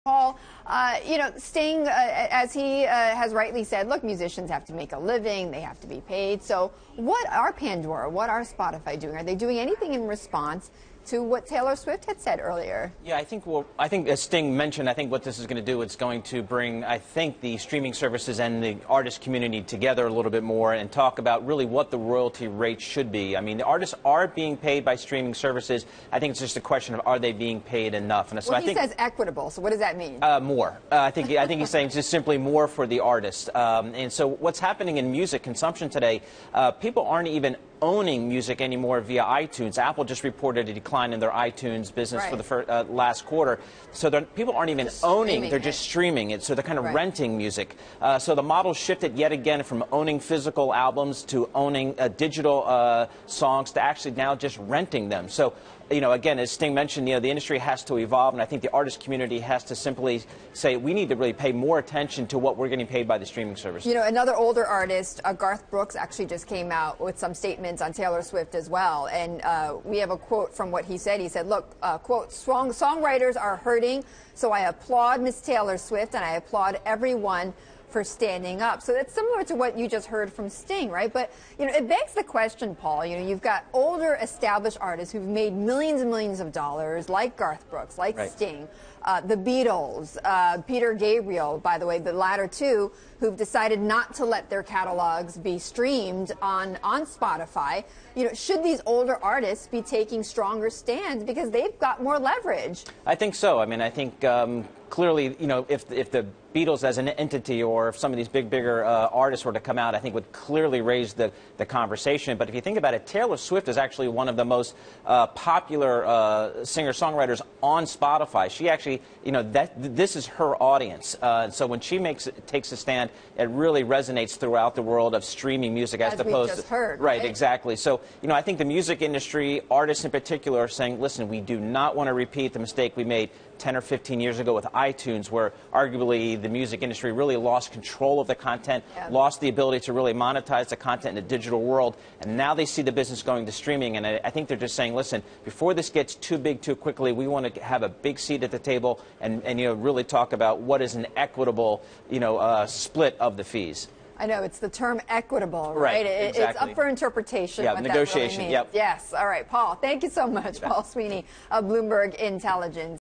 Paul, Sting, as he has rightly said, look, musicians have to make a living, they have to be paid. So what are Pandora, what are Spotify doing? Are they doing anything in response to what Taylor Swift had said earlier? Yeah, I think as Sting mentioned, I think what this is going to do, it's going to bring, I think, the streaming services and the artist community together a little bit more and talk about really what the royalty rate should be. I mean, the artists are being paid by streaming services. I think it's just a question of, are they being paid enough? And so well, he says equitable, so what does that mean? More. I think he's saying just simply more for the artist. And so what's happening in music consumption today, people aren't even owning music anymore via iTunes. Apple just reported a decline in their iTunes business for the last quarter. So people aren't even owning, they're just streaming it. So they're kind of renting music. So the model shifted yet again from owning physical albums to owning digital songs to actually now just renting them. So, again, as Sting mentioned, the industry has to evolve, and I think the artist community has to simply say we need to really pay more attention to what we're getting paid by the streaming service. Another older artist, Garth Brooks, actually just came out with some statements on Taylor Swift as well, and we have a quote from what he said. He said, look, quote, songwriters are hurting, so I applaud Miss Taylor Swift, and I applaud everyone for standing up. So that's similar to what you just heard from Sting, right? But, it begs the question, Paul, you've got older established artists who've made millions and millions of dollars, like Garth Brooks, like Sting, the Beatles, Peter Gabriel, by the way, the latter two, who've decided not to let their catalogs be streamed on Spotify. Should these older artists be taking stronger stands because they've got more leverage? I think so. I mean, I think clearly, if the Beatles as an entity or if some of these bigger artists were to come out, I think would clearly raise the conversation. But if you think about it, Taylor Swift is actually one of the most popular singer-songwriters on Spotify. She actually, this is her audience. So when she takes a stand, it really resonates throughout the world of streaming music as opposed to just heard, right, exactly. So, I think the music industry, artists in particular, are saying, listen, we do not want to repeat the mistake we made 10 or 15 years ago with iTunes, where arguably the music industry really lost control of the content, lost the ability to really monetize the content in the digital world, and now they see the business going to streaming, and I think they're just saying, listen, before this gets too big too quickly, we want to have a big seat at the table and really talk about what is an equitable, split of the fees. I know, it's the term equitable, right? Exactly. It's up for interpretation. Yeah, what negotiation, that really means. Yes. All right, Paul, thank you so much. Paul Sweeney of Bloomberg Intelligence.